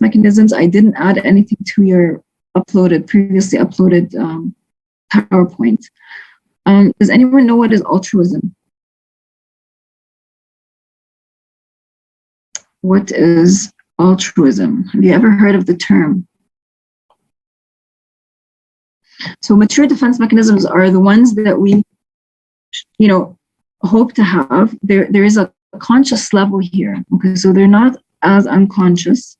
mechanisms. I didn't add anything to your previously uploaded PowerPoint. Does anyone know what is altruism? What is altruism? Have you ever heard of the term? So mature defense mechanisms are the ones that we, hope to have. There is a conscious level here. Okay, so they're not as unconscious.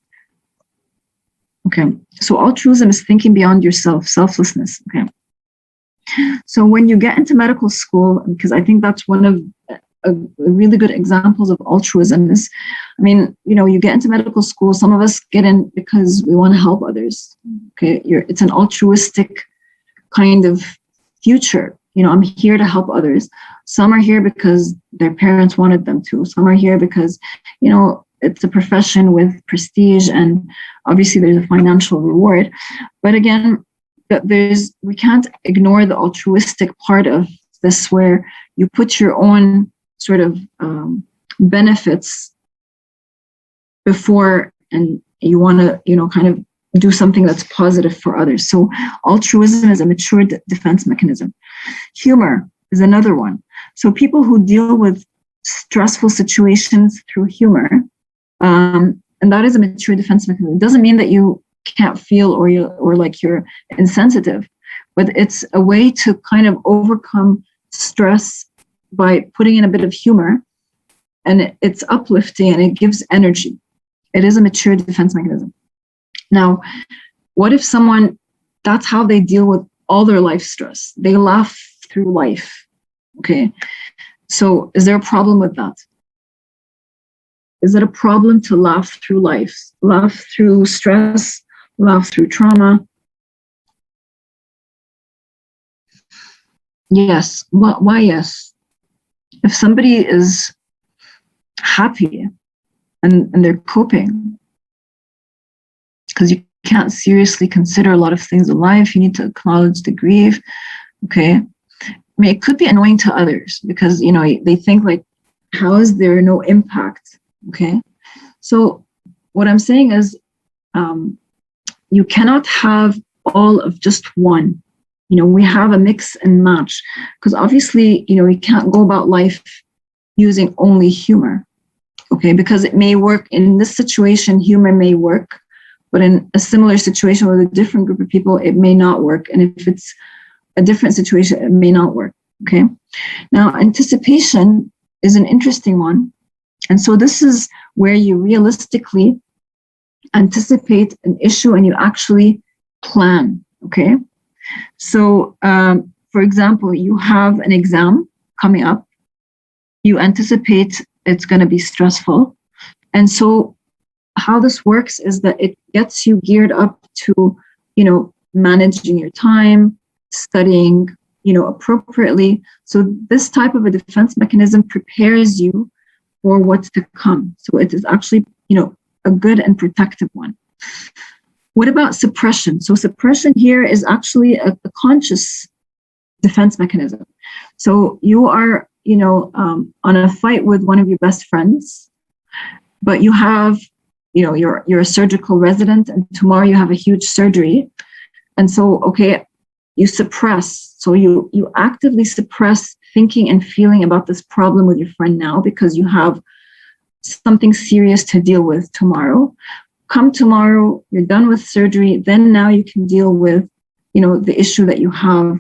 Okay, so altruism is thinking beyond yourself, selflessness. Okay, so when you get into medical school, because I think that's one of a really good examples of altruism is, you get into medical school. Some of us get in because we want to help others. Okay, it's an altruistic kind of future. I'm here to help others. Some are here because their parents wanted them to. Some are here because, it's a profession with prestige, and obviously there's a financial reward. But again, we can't ignore the altruistic part of this, where you put your own sort of benefits before, and you want to, kind of do something that's positive for others. So altruism is a mature defense mechanism. Humor is another one. So people who deal with stressful situations through humor, and that is a mature defense mechanism. It doesn't mean that you can't feel or you're insensitive, but it's a way to kind of overcome stress by putting in a bit of humor, and it's uplifting and it gives energy. It is a mature defense mechanism. Now, what if someone, that's how they deal with all their life stress? They laugh through life. Okay, so is there a problem with that? Is it a problem to laugh through life, laugh through stress, laugh through trauma? Yes. Why yes? If somebody is happy and they're coping, because you can't seriously consider a lot of things in life, you need to acknowledge the grief. Okay, it could be annoying to others because they think like, how is there no impact? Okay, so what I'm saying is, you cannot have all of just one. We have a mix and match, because obviously, we can't go about life using only humor. Okay, because it may work in this situation, humor may work, but in a similar situation with a different group of people, it may not work. And if it's a different situation, it may not work. Okay, now anticipation is an interesting one. And so this is where you realistically anticipate an issue and you actually plan. Okay, so for example, you have an exam coming up, you anticipate it's going to be stressful, and so how this works is that it gets you geared up to managing your time, studying appropriately. So this type of a defense mechanism prepares you for what's to come. So it is actually a good and protective one. What about suppression? So suppression here is actually a conscious defense mechanism. So you are, on a fight with one of your best friends, but you have, you're a surgical resident, and tomorrow you have a huge surgery. And so, okay, you suppress. So you actively suppress thinking and feeling about this problem with your friend now, because you have something serious to deal with tomorrow. Come tomorrow, you're done with surgery, then now you can deal with, the issue that you have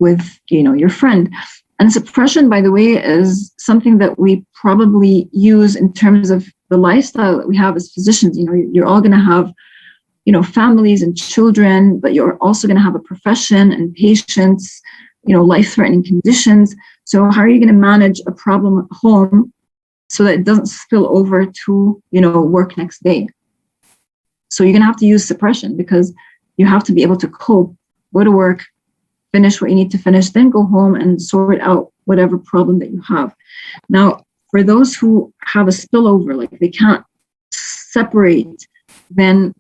with, your friend. And suppression, by the way, is something that we probably use in terms of the lifestyle that we have as physicians. You're all going to have, families and children, but you're also going to have a profession and patients, life-threatening conditions. So how are you going to manage a problem at home so that it doesn't spill over to, work next day? So you're going to have to use suppression, because you have to be able to cope, go to work, finish what you need to finish, then go home and sort out whatever problem that you have. Now, for those who have a spillover, like they can't separate, then,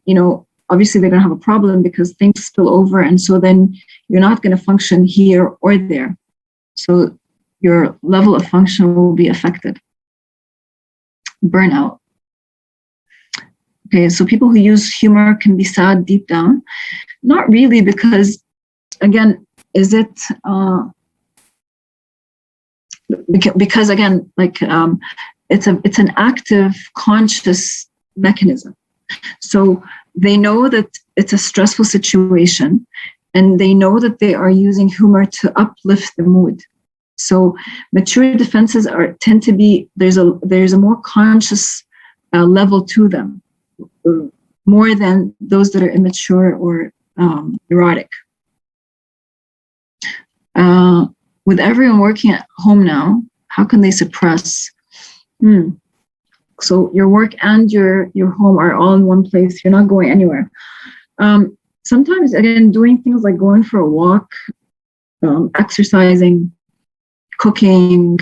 obviously they're going to have a problem because things spill over. And so then you're not going to function here or there. So your level of function will be affected. Burnout. Okay, so people who use humor can be sad deep down. Not really, because again, is it because again, like it's an active, conscious mechanism. So they know that it's a stressful situation, and they know that they are using humor to uplift the mood. So mature defenses tend to be, there's a more conscious level to them, more than those that are immature or neurotic. With everyone working at home now, how can they suppress? So your work and your home are all in one place. You're not going anywhere. Sometimes, again, doing things like going for a walk, exercising, cooking,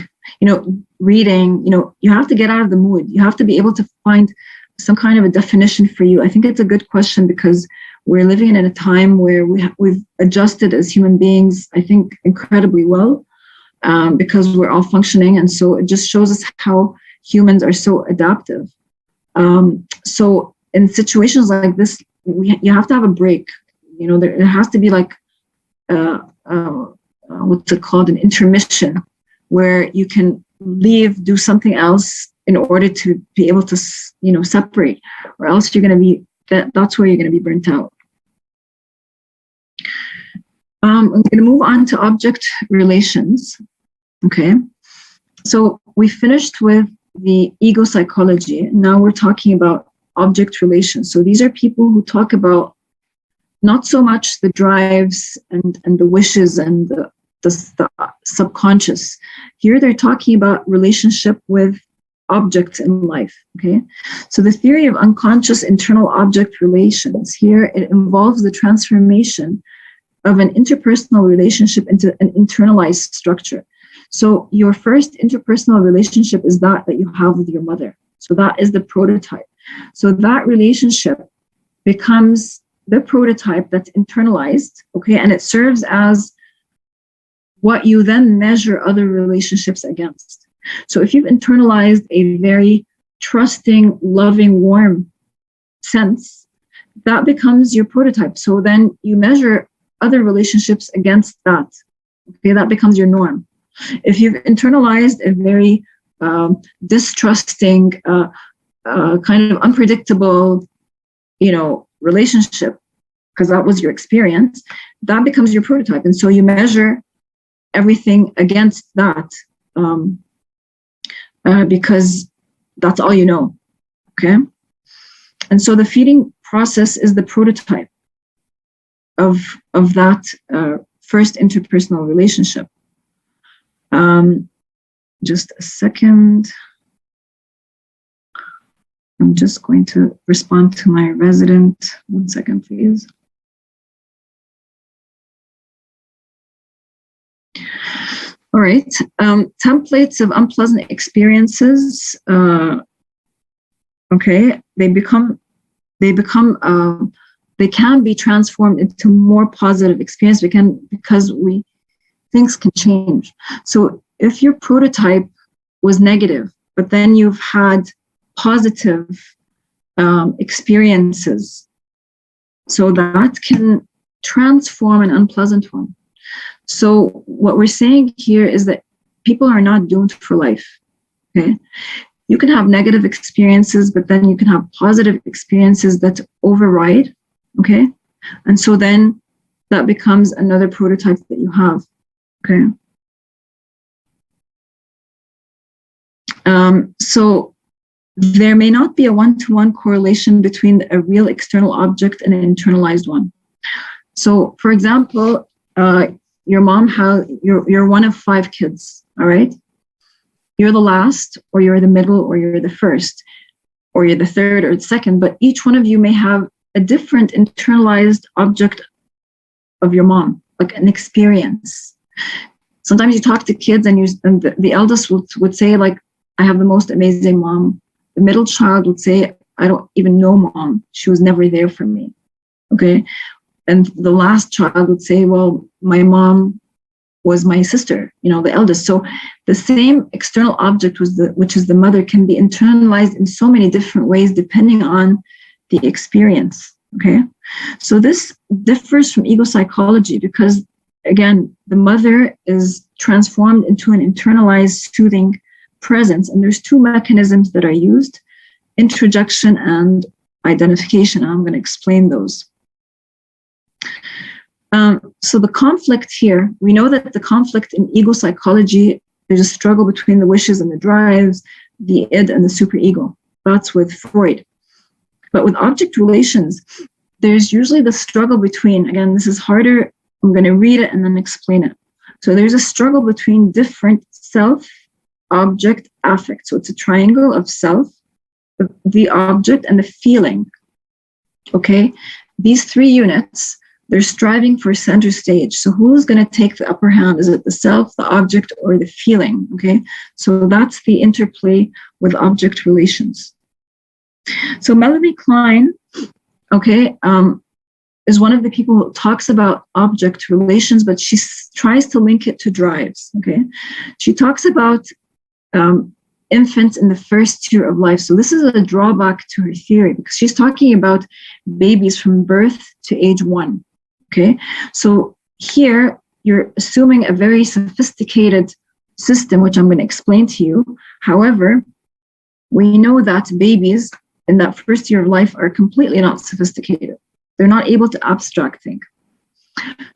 reading, you have to get out of the mood. You have to be able to find some kind of a definition for you. I think it's a good question, because we're living in a time where we've adjusted as human beings, I think, incredibly well, because we're all functioning. And so it just shows us how humans are so adaptive. So in situations like this, you have to have a break. There has to be like, what's it called, an intermission, where you can leave, do something else in order to be able to, separate, or else you're going to be, that's where you're going to be burnt out. I'm going to move on to object relations. Okay. So we finished with the ego psychology. Now we're talking about object relations. So these are people who talk about not so much the drives and the wishes and the subconscious. Here they're talking about relationship with objects in life. Okay. So the theory of unconscious internal object relations, here it involves the transformation of an interpersonal relationship into an internalized structure. So your first interpersonal relationship is that you have with your mother. So that is the prototype. So that relationship becomes the prototype that's internalized, okay? And it serves as what you then measure other relationships against. So if you've internalized a very trusting, loving, warm sense, that becomes your prototype. So then you measure other relationships against that. Okay, that becomes your norm. If you've internalized a very distrusting, kind of unpredictable, relationship, because that was your experience, that becomes your prototype. And so you measure everything against that, because that's all you know. Okay. And so the feeding process is the prototype of that first interpersonal relationship. Just a second. I'm just going to respond to my resident. 1 second, please. All right. Templates of unpleasant experiences. Okay, they can be transformed into more positive experience. Because things can change. So if your prototype was negative, but then you've had positive experiences, so that can transform an unpleasant one. So what we're saying here is that people are not doomed for life. Okay, you can have negative experiences, but then you can have positive experiences that override. Okay, and so then that becomes another prototype that you have. Okay. So there may not be a one-to-one correlation between a real external object and an internalized one. So, for example, your mom you're one of 5 kids. All right. You're the last, or you're the middle, or you're the first, or you're the third or the second. But each one of you may have a different internalized object of your mom, like an experience. Sometimes you talk to kids and the eldest would say, like, I have the most amazing mom. The middle child would say, I don't even know mom. She was never there for me. Okay. And the last child would say, well, my mom was my sister, the eldest. So the same external object which is the mother, can be internalized in so many different ways, depending on the experience. Okay, so this differs from ego psychology because, again, the mother is transformed into an internalized, soothing presence, and there's two mechanisms that are used: introjection and identification. I'm going to explain those. So the conflict here, we know that the conflict in ego psychology, there's a struggle between the wishes and the drives, the id and the superego. That's with Freud. But with object relations, there's usually the struggle between, again, this is harder, I'm going to read it and then explain it. So there's a struggle between different self, object, affect. So it's a triangle of self, the object, and the feeling. Okay? These three units, they're striving for center stage. So who's going to take the upper hand? Is it the self, the object, or the feeling? Okay? So that's the interplay with object relations. So Melanie Klein, okay, is one of the people who talks about object relations, but she tries to link it to drives, okay? She talks about infants in the first year of life. So this is a drawback to her theory because she's talking about babies from birth to age 1, okay? So here you're assuming a very sophisticated system, which I'm going to explain to you. However, we know that babies in that first year of life are completely not sophisticated. They're not able to abstract think.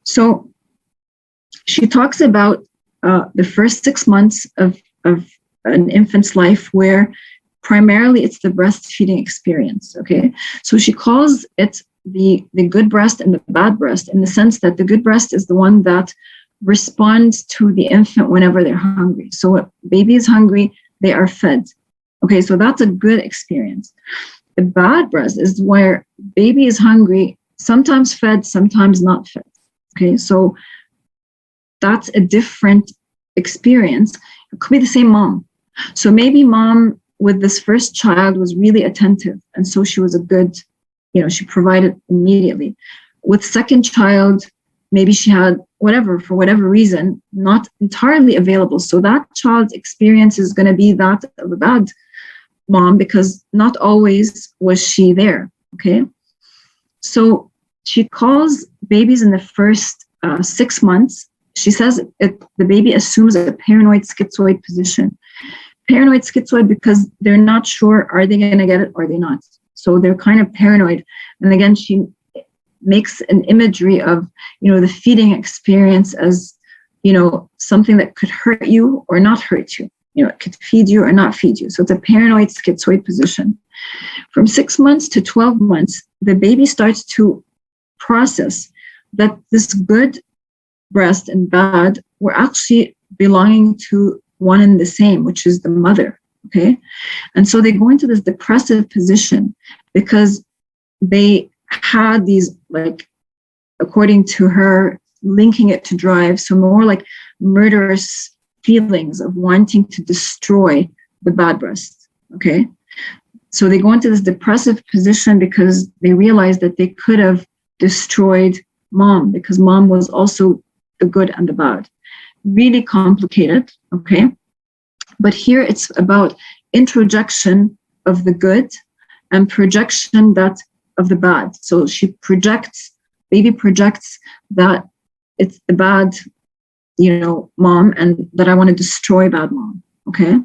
So she talks about the first 6 months of an infant's life where primarily it's the breastfeeding experience, okay? So she calls it the good breast and the bad breast in the sense that the good breast is the one that responds to the infant whenever they're hungry. So when baby is hungry, they are fed. Okay, so that's a good experience. The bad breast is where baby is hungry, sometimes fed, sometimes not fed. Okay, so that's a different experience. It could be the same mom. So maybe mom with this first child was really attentive, and so she was a good, she provided immediately. With second child, maybe she had whatever, for whatever reason, not entirely available. So that child's experience is going to be that of a bad mom because not always was she there, okay? So she calls babies in the first 6 months, she says the baby assumes a paranoid schizoid position. Paranoid schizoid because they're not sure, are they going to get it or are they not? So they're kind of paranoid. And again, she makes an imagery of, the feeding experience as, something that could hurt you or not hurt you. It could feed you or not feed you. So it's a paranoid schizoid position. From 6 months to 12 months, the baby starts to process that this good breast and bad were actually belonging to one and the same, which is the mother, okay? And so they go into this depressive position because they had these, according to her, linking it to drive, so more like murderous feelings of wanting to destroy the bad breast, okay? So they go into this depressive position because they realize that they could have destroyed mom because mom was also the good and the bad. Really complicated, okay? But here it's about introjection of the good and projection of the bad. So baby projects that it's the bad mom, and that I want to destroy bad mom, okay?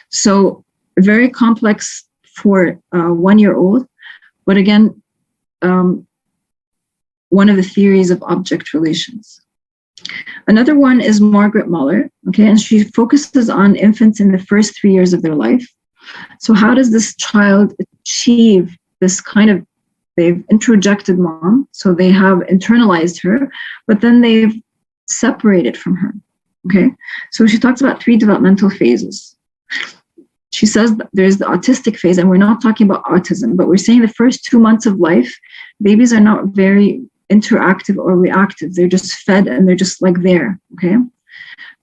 So very complex for a 1-year-old, but again, one of the theories of object relations. Another one is Margaret Muller, okay? And she focuses on infants in the first 3 years of their life. So how does this child achieve this kind of, they've introjected mom, so they have internalized her, but then they've separated from her, okay? So she talks about 3 developmental phases. She says that there's the autistic phase, and we're not talking about autism, but we're saying the first 2 months of life, babies are not very interactive or reactive. They're just fed and they're just there, okay?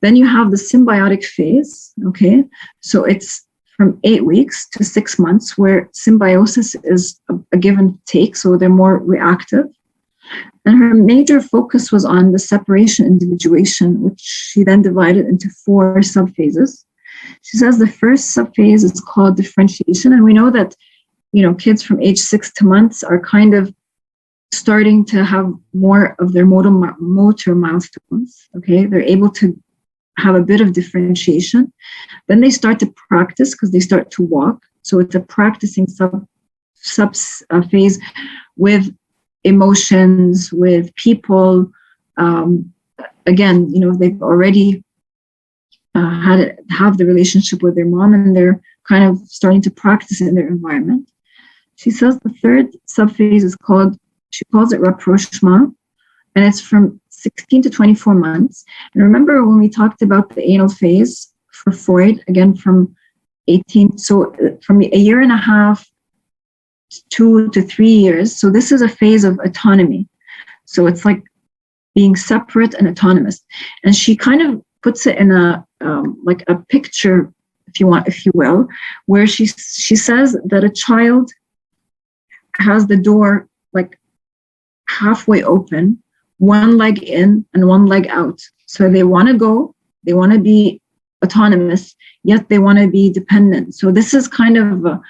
Then you have the symbiotic phase, okay? So it's from 8 weeks to 6 months where symbiosis is a give and take, so they're more reactive. And her major focus was on the separation individuation, which she then divided into 4 subphases. She says the first subphase is called differentiation, and we know that kids from age 6 to months are kind of starting to have more of their motor milestones. Okay, they're able to have a bit of differentiation. Then they start to practice because they start to walk. So it's a practicing sub phase with emotions, with people. Again, they've already have the relationship with their mom, and they're kind of starting to practice in their environment. She says the third subphase she calls it rapprochement, and it's from 16 to 24 months. And remember when we talked about the anal phase for Freud, again from 18, so from a year and a half, 2 to 3 years. So this is a phase of autonomy. So it's like being separate and autonomous. And she kind of puts it in a like a picture, if you will, where she says that a child has the door like halfway open, one leg in and one leg out. So they want to go, they want to be autonomous, yet they want to be dependent. So this is kind of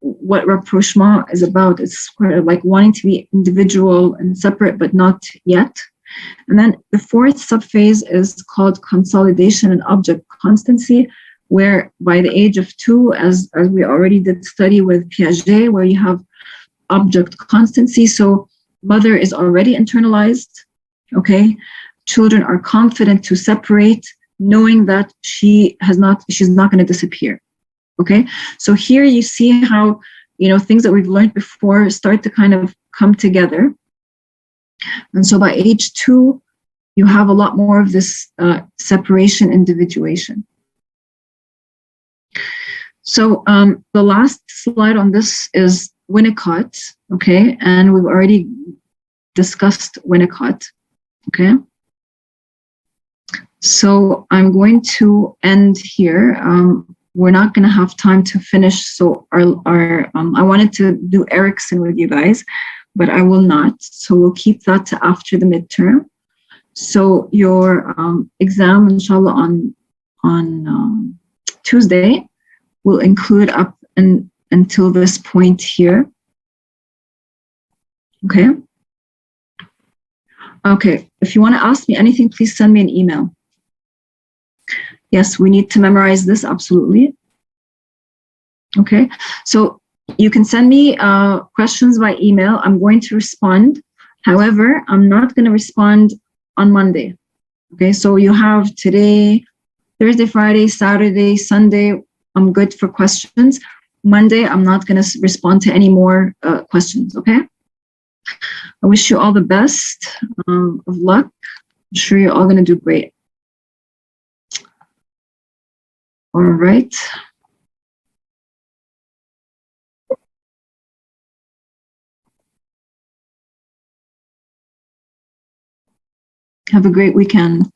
what rapprochement is about. It's kind of like wanting to be individual and separate, but not yet. And then the fourth subphase is called consolidation and object constancy, where by the age of 2, as we already did study with Piaget, where you have object constancy. So mother is already internalized, okay? Children are confident to separate, knowing that she's not going to disappear, okay? So here you see how, things that we've learned before start to kind of come together. And so by age 2, you have a lot more of this separation, individuation. So the last slide on this is Winnicott, okay? And we've already discussed Winnicott, okay? So I'm going to end here. We're not going to have time to finish. So I wanted to do Erickson with you guys, but I will not. So we'll keep that to after the midterm. So your exam, inshallah, on Tuesday will include up until this point here. Okay. Okay. If you want to ask me anything, please send me an email. Yes, we need to memorize this, absolutely. Okay. So you can send me questions by email. I'm going to respond. However, I'm not going to respond on Monday. Okay. So you have today, Thursday, Friday, Saturday, Sunday. I'm good for questions. Monday, I'm not going to respond to any more questions, okay? I wish you all the best of luck. I'm sure you're all going to do great. All right. Have a great weekend.